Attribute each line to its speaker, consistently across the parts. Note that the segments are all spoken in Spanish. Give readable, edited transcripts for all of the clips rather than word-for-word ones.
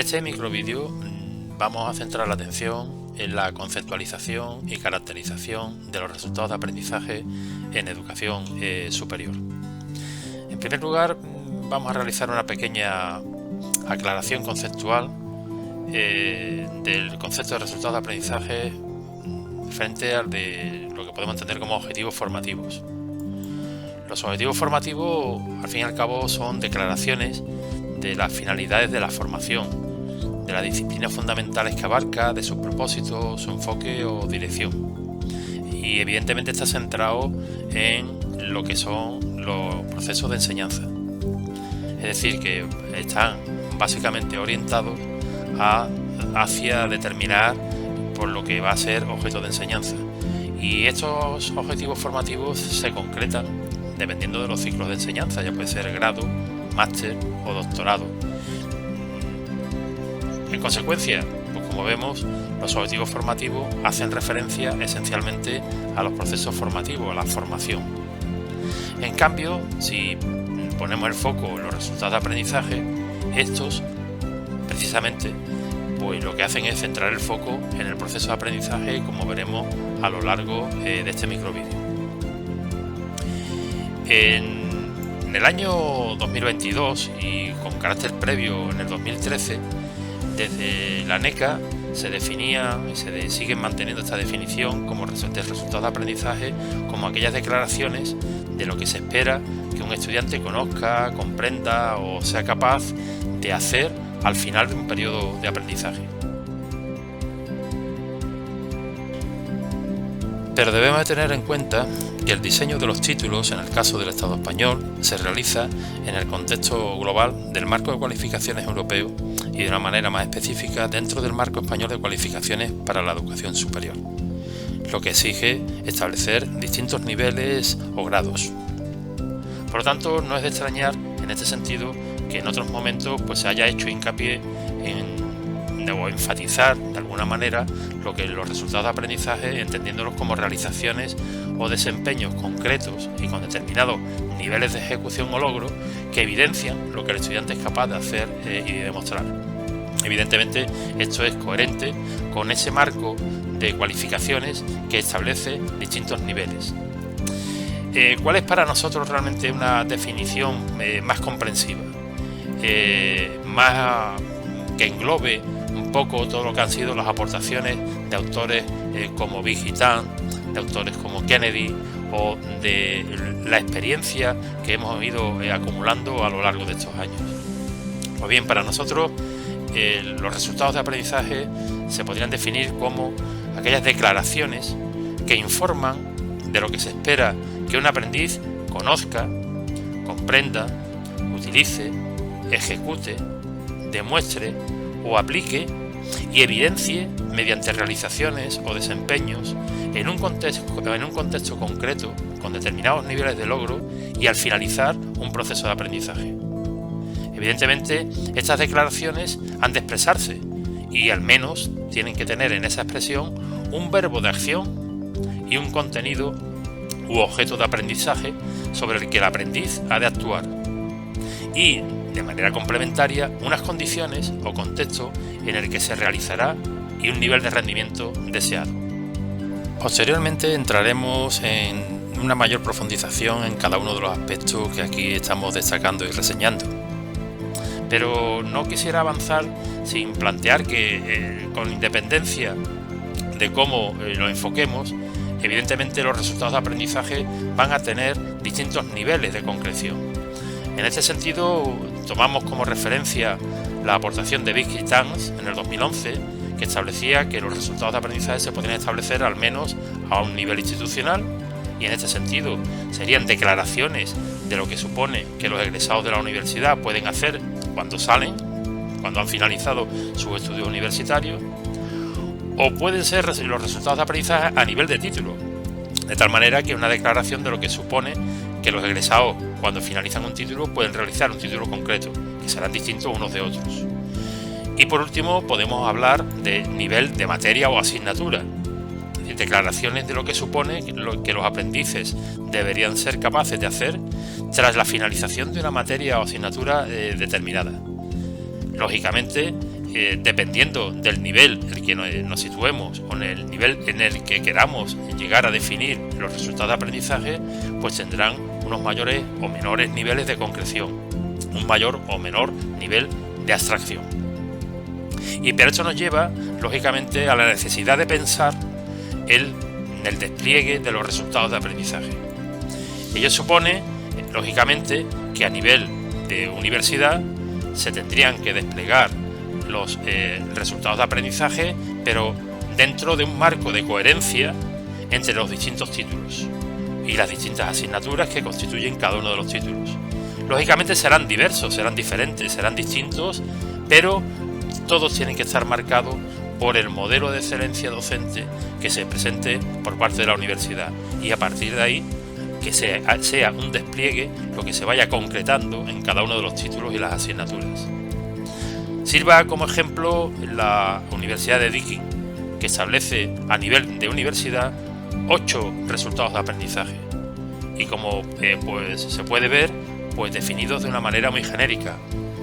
Speaker 1: este microvídeo vamos a centrar la atención en la conceptualización y caracterización de los resultados de aprendizaje en educación superior. En primer lugar, vamos a realizar una pequeña aclaración conceptual del concepto de resultados de aprendizaje frente al de lo que podemos entender como objetivos formativos. Los objetivos formativos, al fin y al cabo, son declaraciones de las finalidades de la formación, de las disciplinas fundamentales que abarca, de sus propósitos, su enfoque o dirección. Y evidentemente está centrado en lo que son los procesos de enseñanza. Es decir, que están básicamente orientados hacia determinar por lo que va a ser objeto de enseñanza. Y estos objetivos formativos se concretan dependiendo de los ciclos de enseñanza, ya puede ser grado, máster o doctorado. En consecuencia, pues como vemos, los objetivos formativos hacen referencia esencialmente a los procesos formativos, a la formación. En cambio, si ponemos el foco en los resultados de aprendizaje, estos, precisamente, pues lo que hacen es centrar el foco en el proceso de aprendizaje, como veremos a lo largo de este microvídeo. En el año 2022 y con carácter previo en el 2013, desde la NECA se definía y se sigue manteniendo esta definición como de resultados de aprendizaje como aquellas declaraciones de lo que se espera que un estudiante conozca, comprenda o sea capaz de hacer al final de un periodo de aprendizaje. Pero debemos de tener en cuenta que el diseño de los títulos, en el caso del Estado español, se realiza en el contexto global del marco de cualificaciones europeo y de una manera más específica dentro del marco español de cualificaciones para la educación superior, lo que exige establecer distintos niveles o grados. Por lo tanto, no es de extrañar en este sentido que en otros momentos pues, se haya hecho hincapié o enfatizar de alguna manera lo que los resultados de aprendizaje, entendiéndolos como realizaciones o desempeños concretos y con determinados niveles de ejecución o logro que evidencian lo que el estudiante es capaz de hacer y de demostrar. Evidentemente, esto es coherente con ese marco de cualificaciones que establece distintos niveles. ¿Cuál es para nosotros realmente una definición más comprensiva? Más que englobe un poco todo lo que han sido las aportaciones de autores como Big y Tan, de autores como Kennedy o de la experiencia que hemos ido acumulando a lo largo de estos años. Pues bien, para nosotros los resultados de aprendizaje se podrían definir como aquellas declaraciones que informan de lo que se espera que un aprendiz conozca, comprenda, utilice, ejecute, demuestre o aplique y evidencie mediante realizaciones o desempeños en un contexto concreto con determinados niveles de logro y al finalizar un proceso de aprendizaje. Evidentemente, estas declaraciones han de expresarse y al menos tienen que tener en esa expresión un verbo de acción y un contenido u objeto de aprendizaje sobre el que el aprendiz ha de actuar y, de manera complementaria, unas condiciones o contexto en el que se realizará y un nivel de rendimiento deseado. Posteriormente entraremos en una mayor profundización en cada uno de los aspectos que aquí estamos destacando y reseñando. Pero no quisiera avanzar sin plantear que, con independencia de cómo lo enfoquemos, evidentemente los resultados de aprendizaje van a tener distintos niveles de concreción. En este sentido, tomamos como referencia la aportación de Big y Tans en el 2011, que establecía que los resultados de aprendizaje se podrían establecer al menos a un nivel institucional, y en este sentido serían declaraciones de lo que supone que los egresados de la universidad pueden hacer cuando salen, cuando han finalizado sus estudios universitarios, o pueden ser los resultados de aprendizaje a nivel de título, de tal manera que una declaración de lo que supone que los egresados, cuando finalizan un título, pueden realizar un título concreto, que serán distintos unos de otros. Y por último, podemos hablar de nivel de materia o asignatura, es decir, declaraciones de lo que supone que los aprendices deberían ser capaces de hacer tras la finalización de una materia o asignatura determinada. Lógicamente, dependiendo del nivel en el que nos situemos o en el nivel en el que queramos llegar a definir los resultados de aprendizaje, pues tendrán unos mayores o menores niveles de concreción, un mayor o menor nivel de abstracción. Pero esto nos lleva, lógicamente, a la necesidad de pensar en el despliegue de los resultados de aprendizaje. Ello supone, lógicamente, que a nivel de universidad se tendrían que desplegar los resultados de aprendizaje, pero dentro de un marco de coherencia entre los distintos títulos y las distintas asignaturas que constituyen cada uno de los títulos. Lógicamente serán diversos, serán diferentes, serán distintos, pero todos tienen que estar marcados por el modelo de excelencia docente que se presente por parte de la universidad, y a partir de ahí que sea un despliegue lo que se vaya concretando en cada uno de los títulos y las asignaturas. Sirva como ejemplo la Universidad de Deakin, que establece a nivel de universidad 8 resultados de aprendizaje, y como pues se puede ver, pues definidos de una manera muy genérica: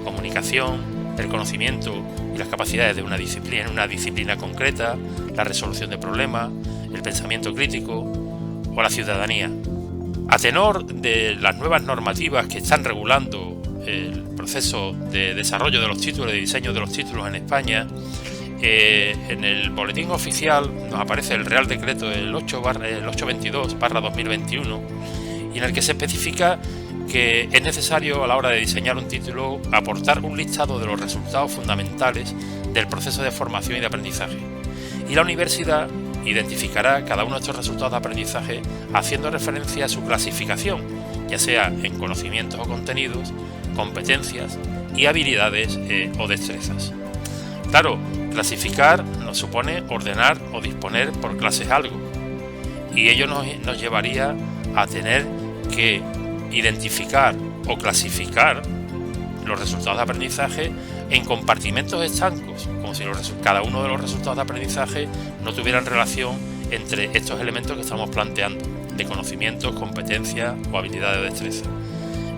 Speaker 1: comunicación, el conocimiento y las capacidades de una disciplina concreta, la resolución de problemas, el pensamiento crítico o la ciudadanía. A tenor de las nuevas normativas que están regulando el proceso de desarrollo de los títulos, de diseño de los títulos en España, en el boletín oficial nos aparece el Real Decreto el 822/2021, y en el que se especifica que es necesario, a la hora de diseñar un título, aportar un listado de los resultados fundamentales del proceso de formación y de aprendizaje, y la universidad identificará cada uno de estos resultados de aprendizaje haciendo referencia a su clasificación, ya sea en conocimientos o contenidos, competencias y habilidades o destrezas. Claro, clasificar nos supone ordenar o disponer por clases algo, y ello nos llevaría a tener que identificar o clasificar los resultados de aprendizaje en compartimentos estancos, como si cada uno de los resultados de aprendizaje no tuvieran relación entre estos elementos que estamos planteando, de conocimientos, competencias o habilidades de destreza.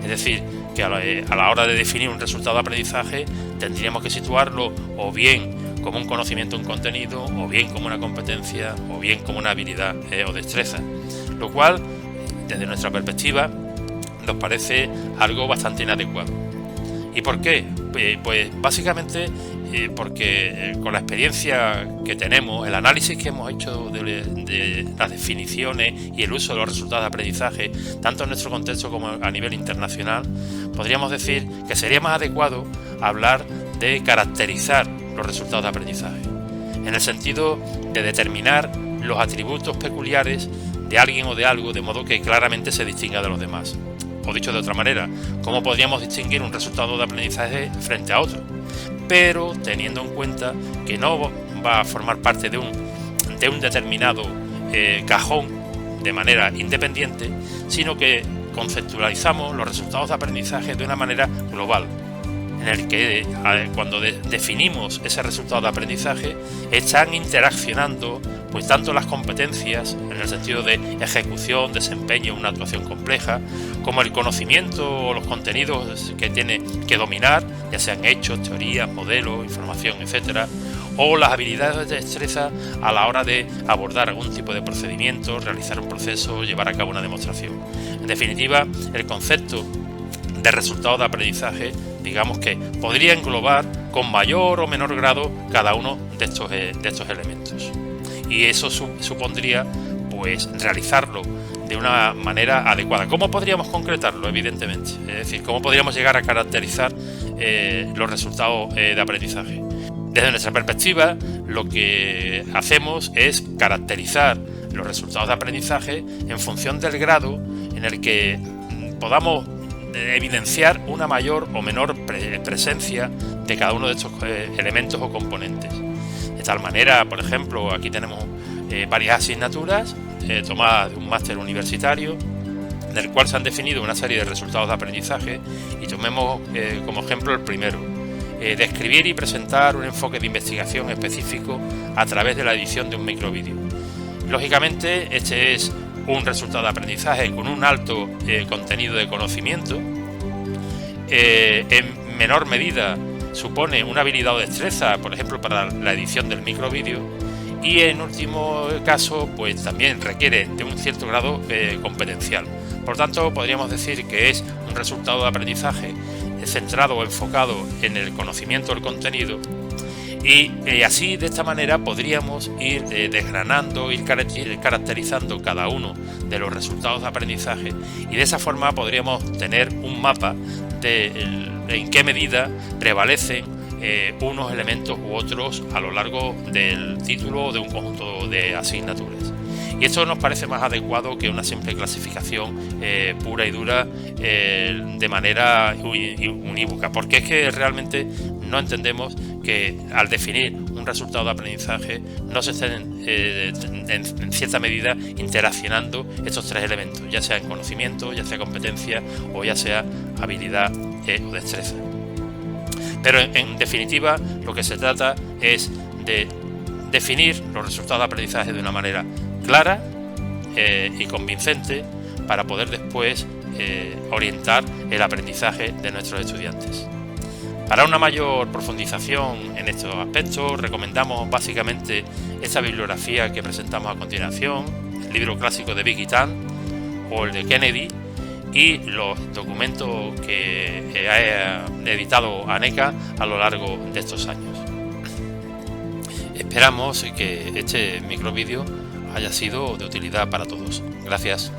Speaker 1: Es decir, que a la hora de definir un resultado de aprendizaje tendríamos que situarlo o bien como un conocimiento, un contenido, o bien como una competencia, o bien como una habilidad o destreza, lo cual, desde nuestra perspectiva, nos parece algo bastante inadecuado. ¿Y por qué? Pues básicamente porque con la experiencia que tenemos, el análisis que hemos hecho de las definiciones y el uso de los resultados de aprendizaje, tanto en nuestro contexto como a nivel internacional, podríamos decir que sería más adecuado hablar de caracterizar los resultados de aprendizaje, en el sentido de determinar los atributos peculiares de alguien o de algo, de modo que claramente se distinga de los demás. O dicho de otra manera, ¿cómo podríamos distinguir un resultado de aprendizaje frente a otro? Pero teniendo en cuenta que no va a formar parte de un determinado cajón de manera independiente, sino que conceptualizamos los resultados de aprendizaje de una manera global, en el que cuando definimos ese resultado de aprendizaje están interaccionando pues tanto las competencias en el sentido de ejecución, desempeño, una actuación compleja, como el conocimiento o los contenidos que tiene que dominar, ya sean hechos, teorías, modelos, información, etcétera, o las habilidades de destreza a la hora de abordar algún tipo de procedimiento, realizar un proceso, llevar a cabo una demostración. En definitiva, el concepto de resultado de aprendizaje, digamos que podría englobar con mayor o menor grado cada uno de estos elementos. Y eso supondría pues realizarlo de una manera adecuada. ¿Cómo podríamos concretarlo? Evidentemente. Es decir, ¿cómo podríamos llegar a caracterizar los resultados de aprendizaje? Desde nuestra perspectiva, lo que hacemos es caracterizar los resultados de aprendizaje en función del grado en el que podamos evidenciar una mayor o menor presencia de cada uno de estos elementos o componentes. De tal manera, por ejemplo, aquí tenemos varias asignaturas tomadas de un máster universitario, del cual se han definido una serie de resultados de aprendizaje, y tomemos como ejemplo el primero: describir y presentar un enfoque de investigación específico a través de la edición de un microvídeo. Lógicamente, este es un resultado de aprendizaje con un alto contenido de conocimiento. En menor medida supone una habilidad o destreza, por ejemplo, para la edición del microvídeo, y en último caso, pues también requiere de un cierto grado competencial. Por tanto, podríamos decir que es un resultado de aprendizaje centrado o enfocado en el conocimiento del contenido, y así, de esta manera, podríamos ir desgranando, ir caracterizando cada uno de los resultados de aprendizaje, y de esa forma podríamos tener un mapa de en qué medida prevalecen unos elementos u otros a lo largo del título o de un conjunto de asignaturas. Y esto nos parece más adecuado que una simple clasificación pura y dura de manera unívoca, porque es que realmente no entendemos que al definir un resultado de aprendizaje no se estén en cierta medida interaccionando estos tres elementos, ya sea en conocimiento, ya sea competencia o ya sea habilidad o destreza. Pero en definitiva, lo que se trata es de definir los resultados de aprendizaje de una manera clara y convincente para poder después orientar el aprendizaje de nuestros estudiantes. Para una mayor profundización en estos aspectos, recomendamos básicamente esta bibliografía que presentamos a continuación, el libro clásico de Vicky Tan o el de Kennedy, y los documentos que ha editado ANECA a lo largo de estos años. Esperamos que este microvídeo haya sido de utilidad para todos. Gracias.